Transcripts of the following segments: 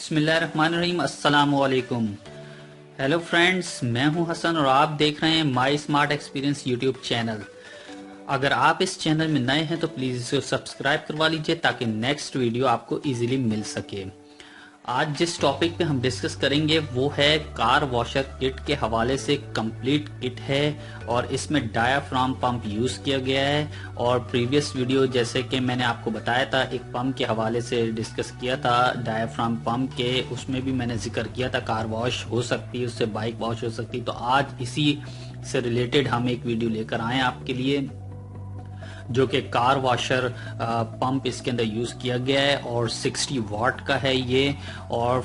बिस्मिल्लाहिर्रहमानिर्रहीम, अस्सलामु अलैकुम। हेलो फ्रेंड्स, मैं हूं हसन और आप देख रहे हैं माई स्मार्ट एक्सपीरियंस यूट्यूब चैनल। अगर आप इस चैनल में नए हैं तो प्लीज़ इसे सब्सक्राइब करवा लीजिए ताकि नेक्स्ट वीडियो आपको इजीली मिल सके। आज जिस टॉपिक पे हम डिस्कस करेंगे वो है कार वॉशर किट के हवाले से कंप्लीट किट है और इसमें डायाफ्राम पंप यूज़ किया गया है। और प्रीवियस वीडियो जैसे कि मैंने आपको बताया था, एक पंप के हवाले से डिस्कस किया था डायाफ्राम पंप के, उसमें भी मैंने जिक्र किया था कार वॉश हो सकती है, उससे बाइक वॉश हो सकती है। तो आज इसी से रिलेटेड हम एक वीडियो लेकर आए आपके लिए, जो कि कार वॉशर पंप इसके अंदर यूज़ किया गया है और 60 वाट का है ये, और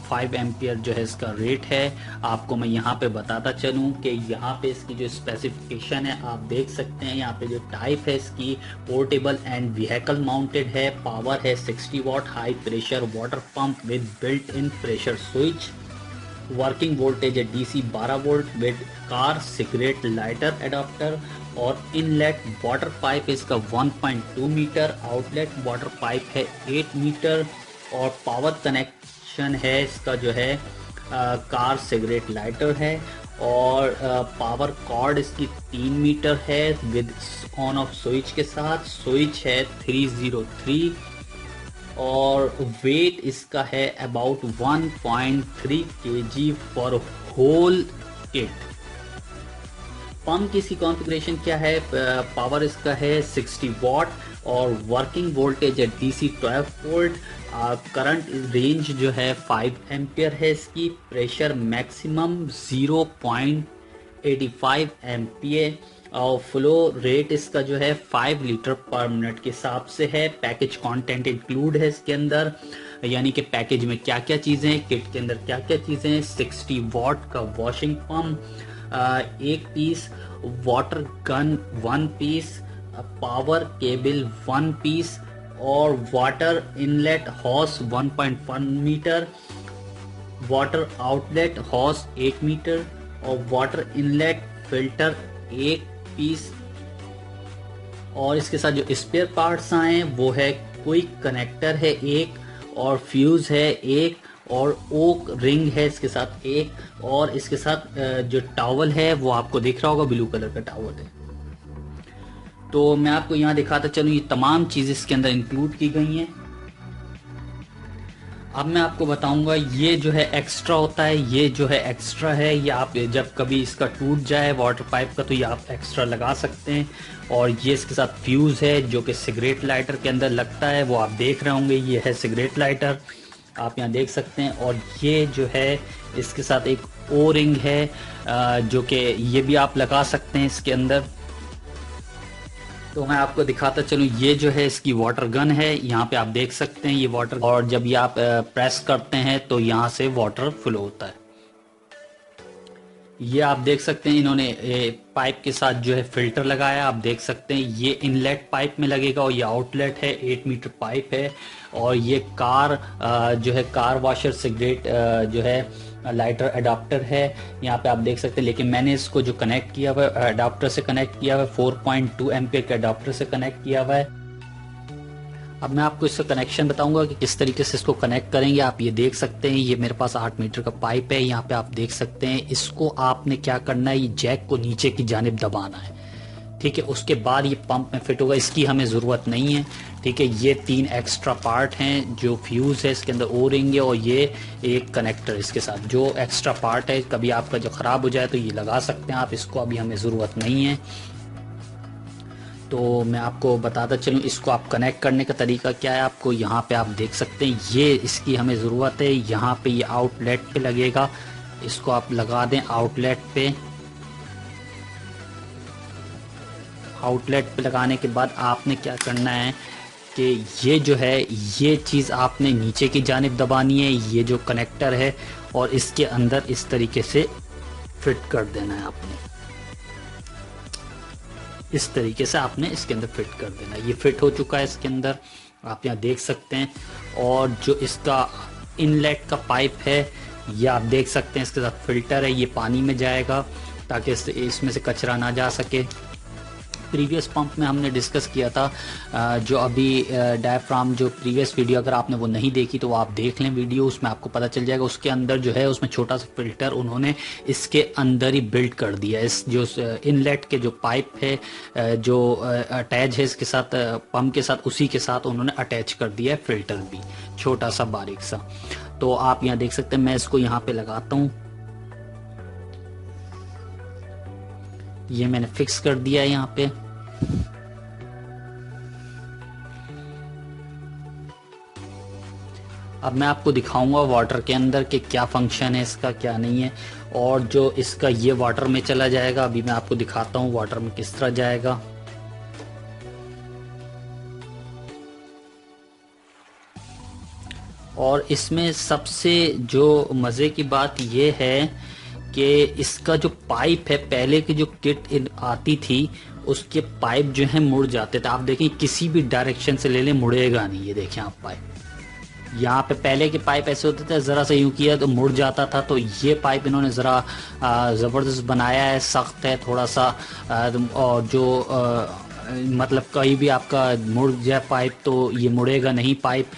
5 एम्पियर जो है इसका रेट है। आपको मैं यहाँ पे बताता चलूँ कि यहाँ पे इसकी जो स्पेसिफिकेशन है आप देख सकते हैं। यहाँ पे जो टाइप है इसकी पोर्टेबल एंड व्हीकल माउंटेड है, पावर है 60 watt, high pressure water pump with built in pressure switch, working voltage है DC 12 volt with car cigarette lighter adapter, और इनलेट वाटर पाइप इसका 1.2 मीटर, आउटलेट वाटर पाइप है 8 metre, और power connection है इसका जो है कार सिगरेट लाइटर है, और पावर कॉर्ड इसकी 3 मीटर है विद ऑन ऑफ स्विच के साथ, स्विच है 303, और वेट इसका है about 1.3 kg for whole kit. Pump की इसकी कॉन्फ़िगरेशन क्या है? पावर इसका है 60 वाट और वर्किंग वोल्टेज है डीसी 12 वोल्ट, करंट रेंज जो है 5 एम्पियर है इसकी, प्रेशर मैक्सिमम 0.85 एम्पियर, और फ्लो रेट इसका जो है 5 लीटर पर मिनट के हिसाब से है। पैकेज कंटेंट इंक्लूड है इसके अंदर, यानी कि पैकेज में क्या क्या चीज़ें हैं, किट के अंदर क्या क्या चीज़ें हैं। 60 वाट का washing pump 1 piece, water gun 1 piece, power cable 1 piece, और water inlet hose 1.1 metre, water outlet hose 8 metre, और वाटर इनलेट फिल्टर 1 पीस। और इसके साथ जो स्पेयर पार्ट्स आए वो है क्विक कनेक्टर है 1, और फ्यूज है 1, और ओक रिंग है इसके साथ 1, और इसके साथ जो टॉवल है वो आपको दिख रहा होगा, ब्लू कलर का टॉवल है। तो मैं आपको यहाँ दिखाता चलूँ, ये तमाम चीज़ें इसके अंदर इंक्लूड की गई हैं। अब मैं आपको बताऊंगा ये जो है एक्स्ट्रा होता है, ये जो है एक्स्ट्रा है, ये आप जब कभी इसका टूट जाए वाटर पाइप का तो ये आप एक्स्ट्रा लगा सकते हैं। और ये इसके साथ फ्यूज़ है जो कि सिगरेट लाइटर के अंदर लगता है, वो आप देख रहे होंगे, ये है सिगरेट लाइटर, आप यहाँ देख सकते हैं। और ये जो है इसके साथ एक ओ रिंग है जो कि ये भी आप लगा सकते हैं इसके अंदर। तो मैं आपको दिखाता चलूँ, ये जो है इसकी वाटर गन है, यहाँ पे आप देख सकते हैं ये वाटर, और जब ये आप प्रेस करते हैं तो यहाँ से वाटर फ्लो होता है। ये आप देख सकते हैं इन्होंने पाइप के साथ जो है फिल्टर लगाया, आप देख सकते हैं ये इनलेट पाइप में लगेगा, और ये आउटलेट है 8 मीटर पाइप है। और ये कार जो है कार वॉशर सिगरेट जो है लाइटर अडाप्टर है, यहाँ पे आप देख सकते हैं। लेकिन मैंने इसको जो कनेक्ट किया हुआ है अडाप्टर से कनेक्ट किया हुआ है, 4.2 एम्पियर के अडाप्टर से कनेक्ट किया हुआ है। अब मैं आपको इसका कनेक्शन बताऊंगा कि किस तरीके से इसको कनेक्ट करेंगे। आप ये देख सकते हैं, ये मेरे पास 8 मीटर का पाइप है, यहाँ पे आप देख सकते हैं। इसको आपने क्या करना है, ये जैक को नीचे की जानिब दबाना है, ठीक है। उसके बाद ये पंप में फिट होगा, इसकी हमें ज़रूरत नहीं है, ठीक है। ये 3 एक्स्ट्रा पार्ट हैं, जो फ्यूज़ है इसके अंदर ओ रिंग है, और ये एक कनेक्टर इसके साथ जो एक्स्ट्रा पार्ट है, कभी आपका जो ख़राब हो जाए तो ये लगा सकते हैं आप, इसको अभी हमें ज़रूरत नहीं है। तो मैं आपको बताता चलूँ इसको आप कनेक्ट करने का तरीका क्या है। आपको यहाँ पे आप देख सकते हैं, ये इसकी हमें ज़रूरत है, यहाँ पे ये आउटलेट पे लगेगा, इसको आप लगा दें आउटलेट पे। आउटलेट पे लगाने के बाद आपने क्या करना है कि ये जो है ये चीज़ आपने नीचे की जानिब दबानी है, ये जो कनेक्टर है, और इसके अंदर इस तरीके से फिट कर देना है आपने, इस तरीके से आपने इसके अंदर फिट कर देना है। ये फिट हो चुका है इसके अंदर, आप यहाँ देख सकते हैं। और जो इसका इनलेट का पाइप है ये आप देख सकते हैं, इसके साथ फिल्टर है, ये पानी में जाएगा ताकि इसमें से कचरा ना जा सके। प्रीवियस पंप में हमने डिस्कस किया था, जो अभी डायफ्राम जो प्रीवियस वीडियो अगर आपने वो नहीं देखी तो वो आप देख लें वीडियो, उसमें आपको पता चल जाएगा। उसके अंदर जो है उसमें छोटा सा फिल्टर उन्होंने इसके अंदर ही बिल्ड कर दिया। इस जो इनलेट के जो पाइप है जो अटैच है इसके साथ पंप के साथ, उसी के साथ उन्होंने अटैच कर दिया है फिल्टर भी, छोटा सा बारीक सा। तो आप यहाँ देख सकते हैं, मैं इसको यहाँ पे लगाता हूँ, ये मैंने फिक्स कर दिया है यहाँ पे। अब मैं आपको दिखाऊंगा वाटर के अंदर कि क्या फंक्शन है इसका, क्या नहीं है। और जो इसका ये वाटर में चला जाएगा, अभी मैं आपको दिखाता हूँ वाटर में किस तरह जाएगा। और इसमें सबसे जो मज़े की बात ये है कि इसका जो पाइप है, पहले की जो किट आती थी उसके पाइप जो है मुड़ जाते थे। आप देखें किसी भी डायरेक्शन से ले लें मुड़ेगा नहीं। ये देखें आप पाइप, यहाँ पे पहले के पाइप ऐसे होते थे, ज़रा सा यूँ किया तो मुड़ जाता था। तो ये पाइप इन्होंने ज़रा ज़बरदस्त बनाया है, सख्त है थोड़ा सा, और जो मतलब कहीं भी आपका मुड़ जाए पाइप तो ये मुड़ेगा नहीं पाइप।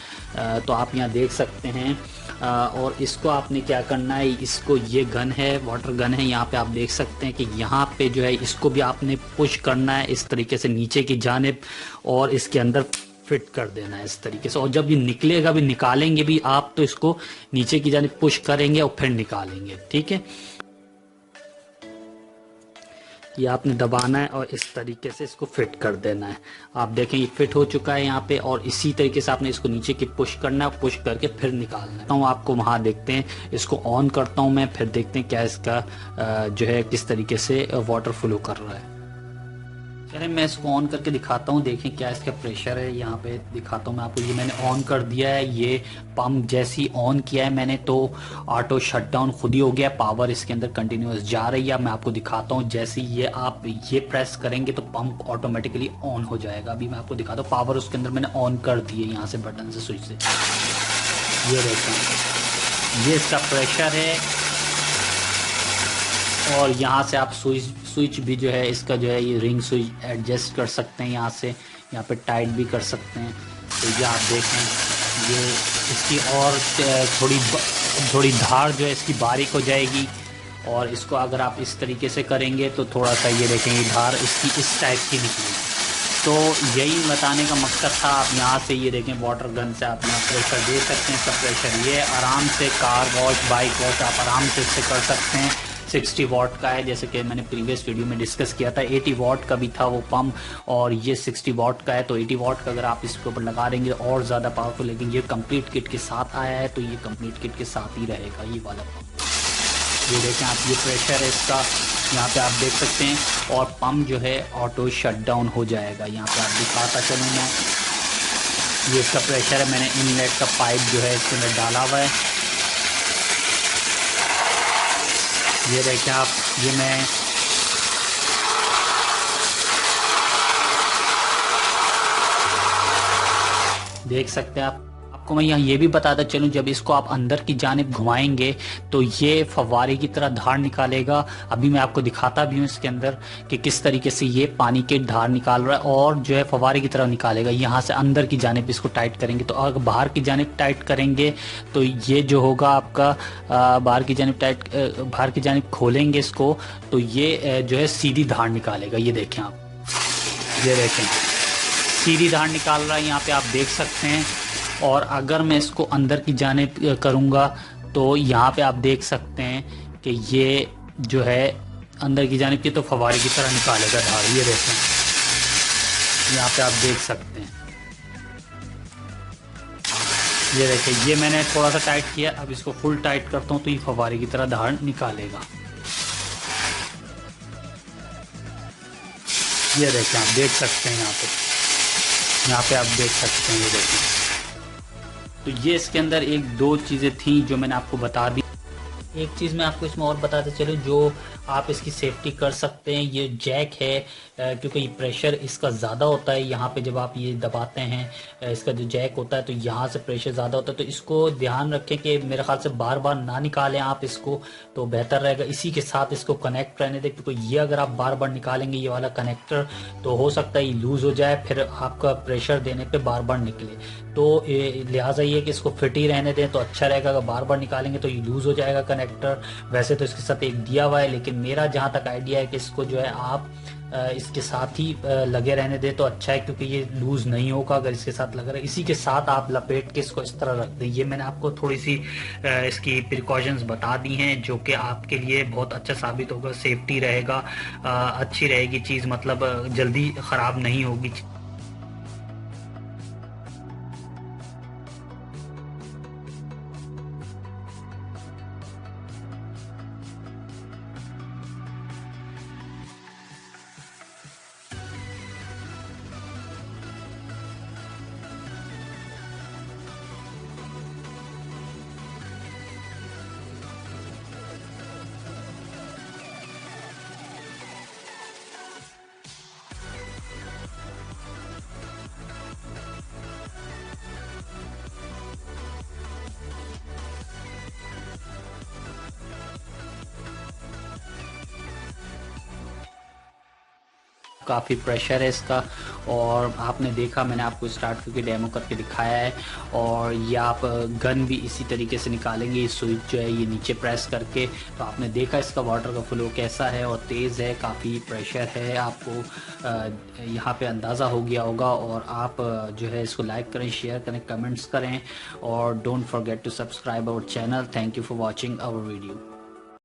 तो आप यहाँ देख सकते हैं। और इसको आपने क्या करना है, इसको ये गन है, वाटर गन है, यहाँ पे आप देख सकते हैं कि यहाँ पे जो है इसको भी आपने पुश करना है इस तरीके से नीचे की जानिब, और इसके अंदर फिट कर देना है इस तरीके से। और जब ये निकलेगा भी, निकालेंगे भी आप, तो इसको नीचे की जानिब पुश करेंगे और फिर निकालेंगे। ठीक है, ये आपने दबाना है और इस तरीके से इसको फिट कर देना है। आप देखें ये फिट हो चुका है यहाँ पे, और इसी तरीके से आपने इसको नीचे की पुश करना है, पुश करके फिर निकालना है। तो आपको वहाँ देखते हैं, इसको ऑन करता हूँ मैं, फिर देखते हैं क्या इसका जो है किस तरीके से वाटर फ्लो कर रहा है। चलिए मैं इसको ऑन करके दिखाता हूँ, देखें क्या इसका प्रेशर है। यहाँ पे दिखाता हूँ मैं आपको, ये मैंने ऑन कर दिया है। ये पंप जैसी ऑन किया है मैंने तो ऑटो शटडाउन खुद ही हो गया, पावर इसके अंदर कंटिन्यूस जा रही है। मैं आपको दिखाता हूँ, जैसे ये आप ये प्रेस करेंगे तो पंप ऑटोमेटिकली ऑन हो जाएगा। अभी मैं आपको दिखाता हूँ, पावर उसके अंदर मैंने ऑन कर दी है यहाँ से बटन से, स्विच से। ये देखें, ये इसका प्रेशर है। और यहाँ से आप स्विच भी जो है इसका जो है ये रिंग स्विच एडजस्ट कर सकते हैं, यहाँ से यहाँ पे टाइट भी कर सकते हैं। तो ये आप देखें, ये इसकी और थोड़ी धार जो है इसकी बारीक हो जाएगी। और इसको अगर आप इस तरीके से करेंगे तो थोड़ा सा ये देखेंगे धार इसकी इस टाइप की निकलेगी। तो यही बताने का मकसद था। आप यहाँ से ये देखें, वाटर गन से आप यहाँ प्रेशर दे सकते हैं। इसका प्रेशर ये आराम से कार वॉश, बाइक वॉश आप आराम से इससे कर सकते हैं। 60 वाट का है, जैसे कि मैंने प्रीवियस वीडियो में डिस्कस किया था। 80 वाट का भी था वो पंप, और ये 60 वाट का है। तो 80 वाट का अगर आप इसके ऊपर लगा देंगे और ज़्यादा पावरफुल, लेकिन ये कंप्लीट किट के साथ आया है तो ये कंप्लीट किट के साथ ही रहेगा ये वाला पंप। ये देखें आप, ये प्रेशर है इसका, यहाँ पे आप देख सकते हैं। और पंप जो है ऑटो शटडाउन हो जाएगा। यहाँ पे आप दिखाता चलूँ मैं, ये इसका प्रेशर है। मैंने इनलेट का पाइप जो है इसके अंदर डाला हुआ है। ये देखें आप, ये मैं देख सकते हैं आप। आपको मैं यहाँ ये भी बताता चलूँ, जब इसको आप अंदर की जानिब घुमाएंगे तो ये फव्वारे की तरह धार निकालेगा। अभी मैं आपको दिखाता भी हूँ इसके अंदर कि किस तरीके से ये पानी के धार निकाल रहा है, और जो है फव्वारे की तरह निकालेगा। यहाँ से अंदर की जानिब इसको टाइट करेंगे, तो अगर बाहर की जानिब टाइट करेंगे तो ये जो होगा आपका बाहर की जानिब खोलेंगे इसको तो ये जो है सीधी धार निकालेगा। ये देखें आप, ये देखें सीधी धार निकाल रहा है, यहाँ पे आप देख सकते हैं। और अगर मैं इसको अंदर की जानिब करूँगा तो यहाँ पे आप देख सकते हैं कि ये जो है अंदर की जानिब की तो फव्वारे की तरह निकालेगा धार। ये देखें, यहाँ पे आप देख सकते हैं। ये देखें, ये मैंने थोड़ा सा टाइट किया, अब इसको फुल टाइट करता हूँ तो ये फव्वारे की तरह धार निकालेगा। ये देखें, आप देख सकते हैं यहाँ पे आप देख सकते हैं। ये देखें, तो ये इसके अंदर एक दो चीज़ें थी जो मैंने आपको बता दी। एक चीज़ मैं आपको इसमें और बताते चलूँ जो आप इसकी सेफ्टी कर सकते हैं, ये जैक है, क्योंकि प्रेशर इसका ज़्यादा होता है यहाँ पे जब आप ये दबाते हैं, इसका जो जैक होता है तो यहाँ से प्रेशर ज़्यादा होता है, तो इसको ध्यान रखें कि मेरे ख्याल से बार बार ना निकालें आप इसको, तो बेहतर रहेगा। इसी के साथ इसको कनेक्ट रहने दें, क्योंकि ये अगर आप बार बार निकालेंगे ये वाला कनेक्टर तो हो सकता है ये लूज़ हो जाए, फिर आपका प्रेशर देने पे बार बार निकले। तो लिहाजा ये कि इसको फिट ही रहने दें तो अच्छा रहेगा। अगर बार बार निकालेंगे तो ये लूज़ हो जाएगा कनेक्टर। वैसे तो इसके साथ एक दिया हुआ है, लेकिन मेरा जहाँ तक आइडिया है कि इसको जो है आप इसके साथ ही लगे रहने दें तो अच्छा है, क्योंकि ये लूज़ नहीं होगा अगर इसके साथ लगा रहे। इसी के साथ आप लपेट के इसको इस तरह रख दें। ये मैंने आपको थोड़ी सी इसकी प्रिकॉशंस बता दी हैं जो कि आपके लिए बहुत अच्छा साबित होगा, सेफ्टी रहेगा, अच्छी रहेगी चीज़, मतलब जल्दी ख़राब नहीं होगी। काफ़ी प्रेशर है इसका, और आपने देखा मैंने आपको स्टार्ट करके डेमो करके दिखाया है। और ये आप गन भी इसी तरीके से निकालेंगे, ये स्विच जो है ये नीचे प्रेस करके, तो आपने देखा इसका वाटर का फ्लो कैसा है और तेज़ है, काफ़ी प्रेशर है, आपको यहाँ पे अंदाज़ा हो गया होगा। और आप जो है इसको लाइक करें, शेयर करें, कमेंट्स करें, और don't forget to subscribe our channel. Thank you for watching our video.